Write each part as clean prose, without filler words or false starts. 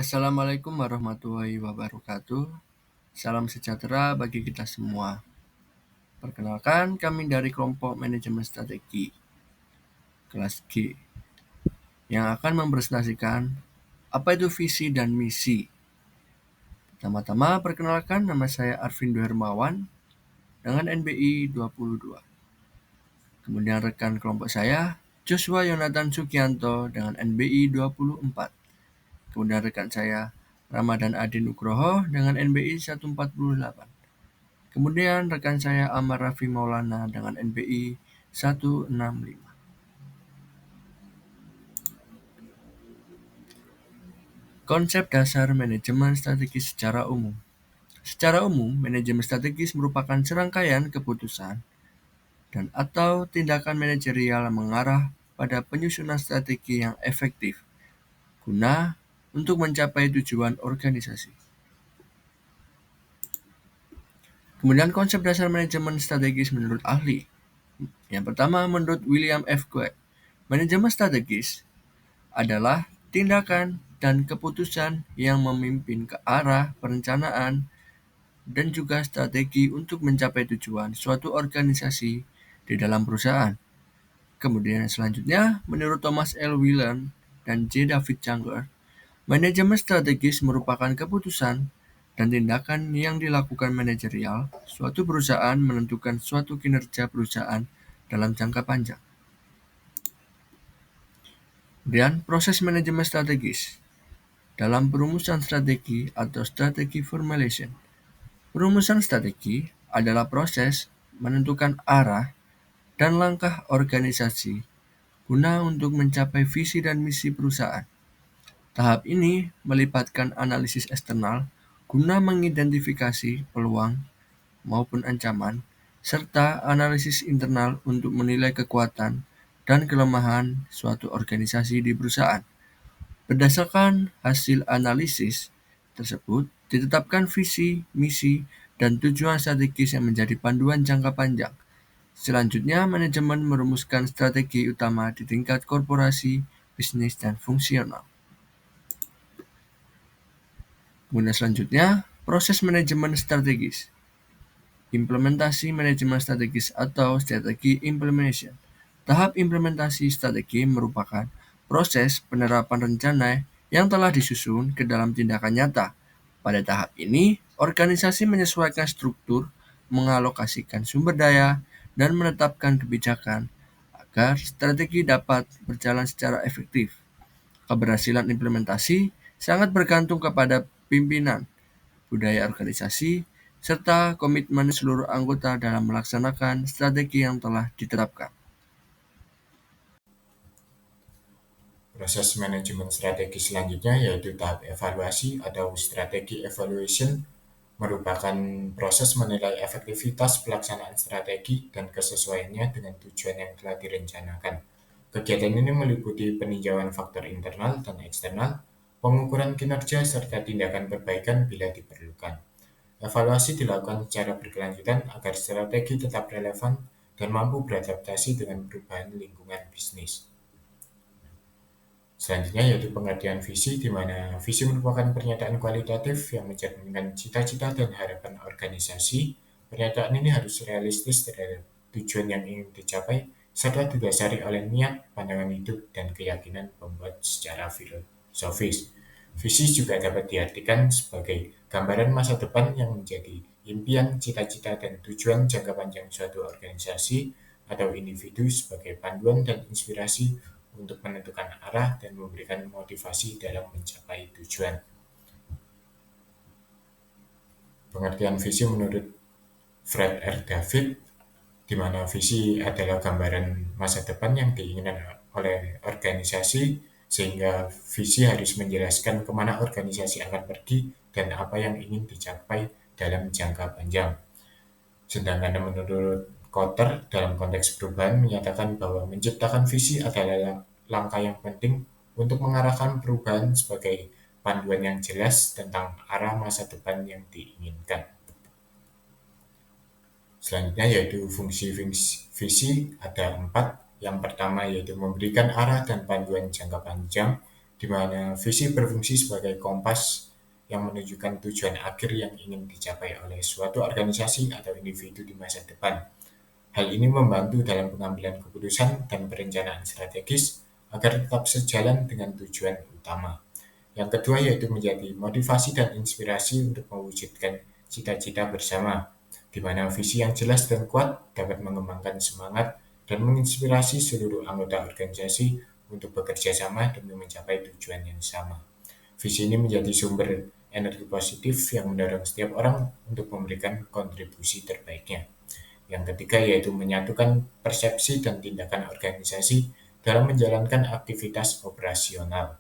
Assalamualaikum warahmatullahi wabarakatuh. Salam sejahtera bagi kita semua. Perkenalkan, kami dari kelompok manajemen strategi kelas G yang akan mempresentasikan apa itu visi dan misi. Pertama-tama, perkenalkan, nama saya Arvindo Hermawan dengan NBI 22. Kemudian rekan kelompok saya Joshua Yonatan Sugianto dengan NBI 24. Kemudian rekan saya Ramadan Adi Nugroho dengan NBI 148. Kemudian rekan saya Amar Raffi Maulana dengan NBI 165. Konsep dasar manajemen strategis secara umum. Secara umum, manajemen strategis merupakan serangkaian keputusan dan atau tindakan manajerial yang mengarah pada penyusunan strategi yang efektif guna untuk mencapai tujuan organisasi. Kemudian konsep dasar manajemen strategis menurut ahli. Yang pertama, menurut William F. Quay, manajemen strategis adalah tindakan dan keputusan yang memimpin ke arah perencanaan dan juga strategi untuk mencapai tujuan suatu organisasi di dalam perusahaan. Kemudian selanjutnya, menurut Thomas L. Whelan dan J. David Junger, manajemen strategis merupakan keputusan dan tindakan yang dilakukan manajerial suatu perusahaan menentukan suatu kinerja perusahaan dalam jangka panjang. Kemudian proses manajemen strategis. Dalam perumusan strategi atau strategi formulation, perumusan strategi adalah proses menentukan arah dan langkah organisasi guna untuk mencapai visi dan misi perusahaan. Tahap ini melibatkan analisis eksternal guna mengidentifikasi peluang maupun ancaman, serta analisis internal untuk menilai kekuatan dan kelemahan suatu organisasi di perusahaan. Berdasarkan hasil analisis tersebut, ditetapkan visi, misi, dan tujuan strategis yang menjadi panduan jangka panjang. Selanjutnya, manajemen merumuskan strategi utama di tingkat korporasi, bisnis, dan fungsional. Kemudian selanjutnya, proses manajemen strategis. Implementasi manajemen strategis atau strategi implementation. Tahap implementasi strategi merupakan proses penerapan rencana yang telah disusun ke dalam tindakan nyata. Pada tahap ini, organisasi menyesuaikan struktur, mengalokasikan sumber daya, dan menetapkan kebijakan agar strategi dapat berjalan secara efektif. Keberhasilan implementasi sangat bergantung kepada pimpinan, budaya organisasi, serta komitmen seluruh anggota dalam melaksanakan strategi yang telah ditetapkan. Proses manajemen strategi selanjutnya yaitu tahap evaluasi atau strategi evaluation merupakan proses menilai efektivitas pelaksanaan strategi dan kesesuaiannya dengan tujuan yang telah direncanakan. Kegiatan ini meliputi peninjauan faktor internal dan eksternal, pengukuran kinerja, serta tindakan perbaikan bila diperlukan. Evaluasi dilakukan secara berkelanjutan agar strategi tetap relevan dan mampu beradaptasi dengan perubahan lingkungan bisnis. Selanjutnya yaitu pengertian visi, di mana visi merupakan pernyataan kualitatif yang mencerminkan cita-cita dan harapan organisasi. Pernyataan ini harus realistis terhadap tujuan yang ingin dicapai, serta didasari oleh niat, pandangan hidup, dan keyakinan pembuat secara filosofis. Visi juga dapat diartikan sebagai gambaran masa depan yang menjadi impian, cita-cita, dan tujuan jangka panjang suatu organisasi atau individu sebagai panduan dan inspirasi untuk menentukan arah dan memberikan motivasi dalam mencapai tujuan. Pengertian visi menurut Fred R. David, di mana visi adalah gambaran masa depan yang diinginkan oleh organisasi, sehingga visi harus menjelaskan kemana organisasi akan pergi dan apa yang ingin dicapai dalam jangka panjang. Sedangkan menurut Kotter, dalam konteks perubahan, menyatakan bahwa menciptakan visi adalah langkah yang penting untuk mengarahkan perubahan sebagai panduan yang jelas tentang arah masa depan yang diinginkan. Selanjutnya yaitu fungsi visi ada 4. Yang pertama yaitu memberikan arah dan panduan jangka panjang, di mana visi berfungsi sebagai kompas yang menunjukkan tujuan akhir yang ingin dicapai oleh suatu organisasi atau individu di masa depan. Hal ini membantu dalam pengambilan keputusan dan perencanaan strategis agar tetap sejalan dengan tujuan utama. Yang kedua yaitu menjadi motivasi dan inspirasi untuk mewujudkan cita-cita bersama, di mana visi yang jelas dan kuat dapat mengembangkan semangat dan menginspirasi seluruh anggota organisasi untuk bekerja sama demi mencapai tujuan yang sama. Visi ini menjadi sumber energi positif yang mendorong setiap orang untuk memberikan kontribusi terbaiknya. Yang ketiga yaitu menyatukan persepsi dan tindakan organisasi dalam menjalankan aktivitas operasional,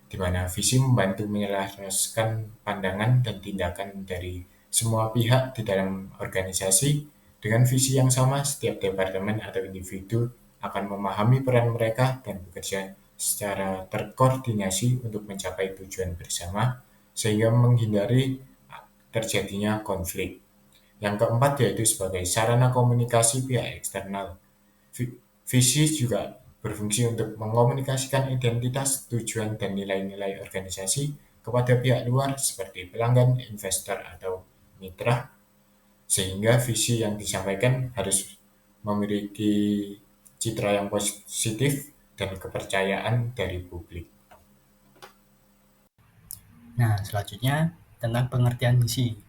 di mana visi membantu menyelaraskan pandangan dan tindakan dari semua pihak di dalam organisasi. Dengan visi yang sama, setiap departemen atau individu akan memahami peran mereka dan bekerja secara terkoordinasi untuk mencapai tujuan bersama, sehingga menghindari terjadinya konflik. Yang keempat yaitu sebagai sarana komunikasi pihak eksternal. Visi juga berfungsi untuk mengkomunikasikan identitas, tujuan, dan nilai-nilai organisasi kepada pihak luar seperti pelanggan, investor, atau mitra, sehingga visi yang disampaikan harus memiliki citra yang positif dan kepercayaan dari publik. Nah, selanjutnya tentang pengertian misi.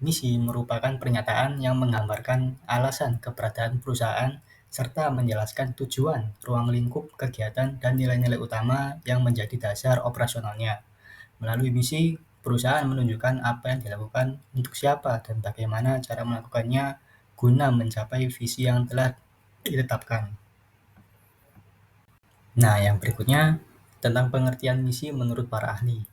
Misi merupakan pernyataan yang menggambarkan alasan keberadaan perusahaan serta menjelaskan tujuan, ruang lingkup kegiatan, dan nilai-nilai utama yang menjadi dasar operasionalnya. Melalui misi, perusahaan menunjukkan apa yang dilakukan untuk siapa dan bagaimana cara melakukannya guna mencapai visi yang telah ditetapkan. Nah, yang berikutnya tentang pengertian misi menurut para ahli.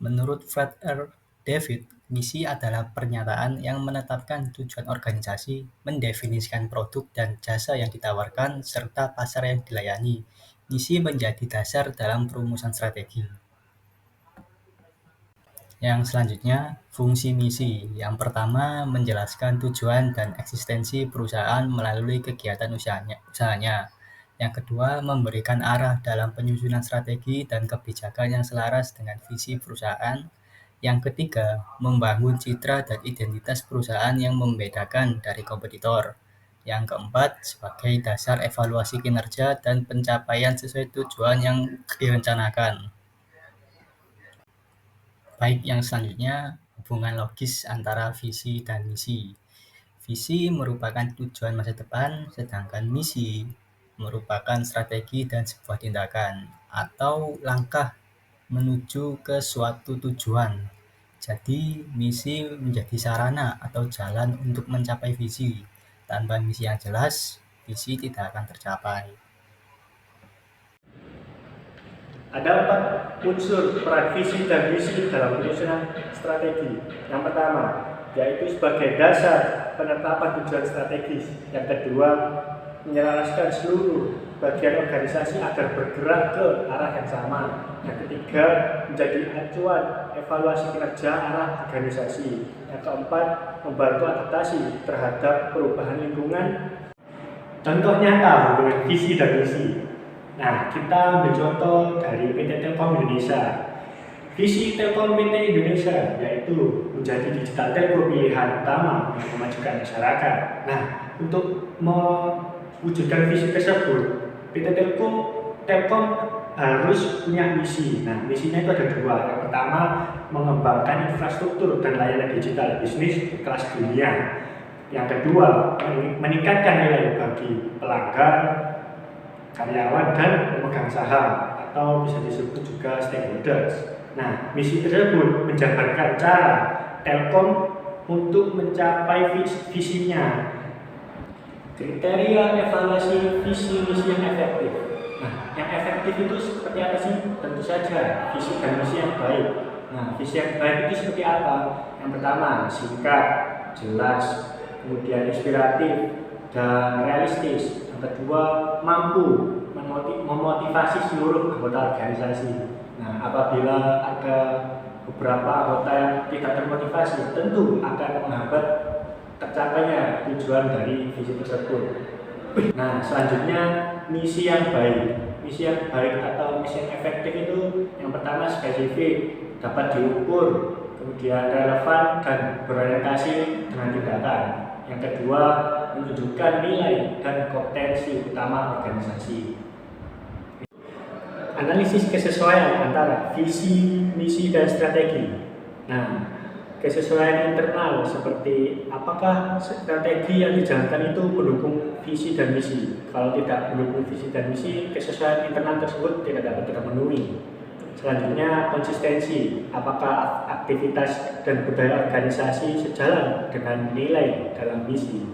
Menurut Fred R. David, misi adalah pernyataan yang menetapkan tujuan organisasi, mendefinisikan produk dan jasa yang ditawarkan, serta pasar yang dilayani. Misi menjadi dasar dalam perumusan strategi. Yang selanjutnya, fungsi misi. Yang pertama, menjelaskan tujuan dan eksistensi perusahaan melalui kegiatan usahanya. Yang kedua, memberikan arah dalam penyusunan strategi dan kebijakan yang selaras dengan visi perusahaan. Yang ketiga, membangun citra dan identitas perusahaan yang membedakan dari kompetitor. Yang keempat, sebagai dasar evaluasi kinerja dan pencapaian sesuai tujuan yang direncanakan. Baik, yang selanjutnya, hubungan logis antara visi dan misi. Visi merupakan tujuan masa depan, sedangkan misi merupakan strategi dan sebuah tindakan atau langkah menuju ke suatu tujuan. Jadi, misi menjadi sarana atau jalan untuk mencapai visi. Tanpa misi yang jelas, visi tidak akan tercapai. Ada 4 unsur peran visi dan misi dalam penyusunan strategi. Yang pertama, yaitu sebagai dasar penetapan tujuan strategis. Yang kedua, menyelaraskan seluruh bagian organisasi agar bergerak ke arah yang sama. Yang ketiga, menjadi acuan evaluasi kinerja arah organisasi. Yang keempat, membantu adaptasi terhadap perubahan lingkungan. Contoh nyata hubungan visi dan misi. Nah, kita ambil contoh dari PT Telkom Indonesia. Visi Telkom PT Indonesia yaitu menjadi digital telco pilihan utama untuk memajukan masyarakat. Nah, untuk mewujudkan visi tersebut, PT Telkom harus punya misi. Nah, misinya itu ada 2. Yang pertama, mengembangkan infrastruktur dan layanan digital bisnis kelas dunia. Yang kedua, meningkatkan nilai bagi pelanggan, karyawan, dan pemegang saham atau bisa disebut juga stakeholders. Nah, misi tersebut menjabarkan cara Telkom untuk mencapai visinya. Kriteria evaluasi visi misi yang efektif. Nah, yang efektif itu seperti apa sih? Tentu saja visi dan misi yang baik. Nah, visi yang baik itu seperti apa? Yang pertama, singkat, jelas, kemudian inspiratif, dan realistis. Yang kedua, mampu memotivasi seluruh anggota organisasi. Nah, apabila ada beberapa anggota yang tidak termotivasi, tentu akan menghambat tercapainya tujuan dari visi tersebut. Nah, selanjutnya, misi yang baik. Misi yang baik atau misi yang efektif itu yang pertama spesifik, dapat diukur, kemudian relevan dan berorientasi dengan tindakan. Yang kedua, menunjukkan nilai dan kompetensi utama organisasi. Analisis kesesuaian antara visi, misi, dan strategi. Nah, kesesuaian internal seperti apakah strategi yang dijalankan itu mendukung visi dan misi. Kalau tidak mendukung visi dan misi, kesesuaian internal tersebut tidak dapat terpenuhi. Selanjutnya, konsistensi. Apakah aktivitas dan budaya organisasi sejalan dengan nilai dalam misi?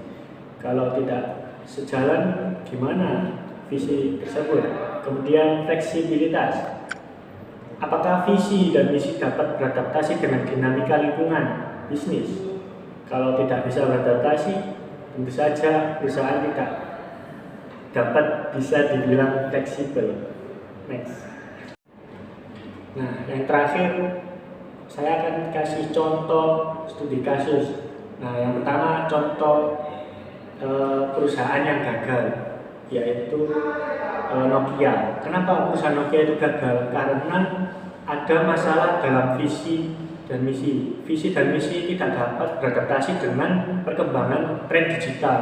Kalau tidak sejalan, gimana visi tersebut? Kemudian fleksibilitas. Apakah visi dan misi dapat beradaptasi dengan dinamika lingkungan bisnis? Kalau tidak bisa beradaptasi, tentu saja perusahaan tidak dapat bisa dibilang fleksibel. Next. Nah, yang terakhir saya akan kasih contoh studi kasus. Nah, yang pertama contoh perusahaan yang gagal, yaitu Nokia. Kenapa perusahaan Nokia itu gagal? Karena ada masalah dalam visi dan misi. Visi dan misi tidak dapat beradaptasi dengan perkembangan tren digital.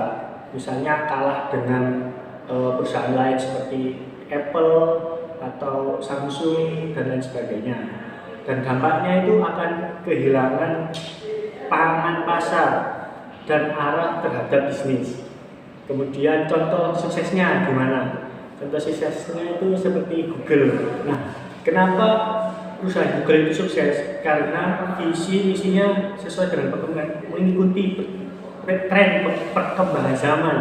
Misalnya kalah dengan perusahaan lain seperti Apple atau Samsung dan lain sebagainya. Dan dampaknya itu akan kehilangan pangan pasar dan arah terhadap bisnis. Kemudian contoh suksesnya gimana? Contoh suksesnya itu seperti Google. Nah, kenapa perusahaan Google itu sukses? Karena visi misinya sesuai dengan perkembangan, mengikuti tren perkembangan zaman.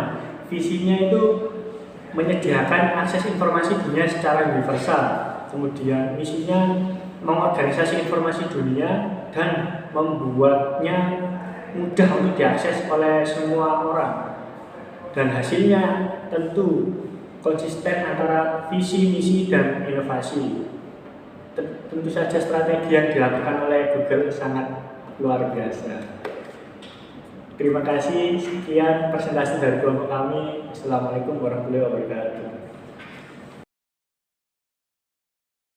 Visinya itu menyediakan akses informasi dunia secara universal. Kemudian misinya mengorganisasi informasi dunia dan membuatnya mudah untuk diakses oleh semua orang. Dan hasilnya tentu konsisten antara visi, misi, dan inovasi. Tentu saja strategi yang dilakukan oleh Google sangat luar biasa. Terima kasih, sekian presentasi dari kelompok kami. Assalamualaikum warahmatullahi wabarakatuh.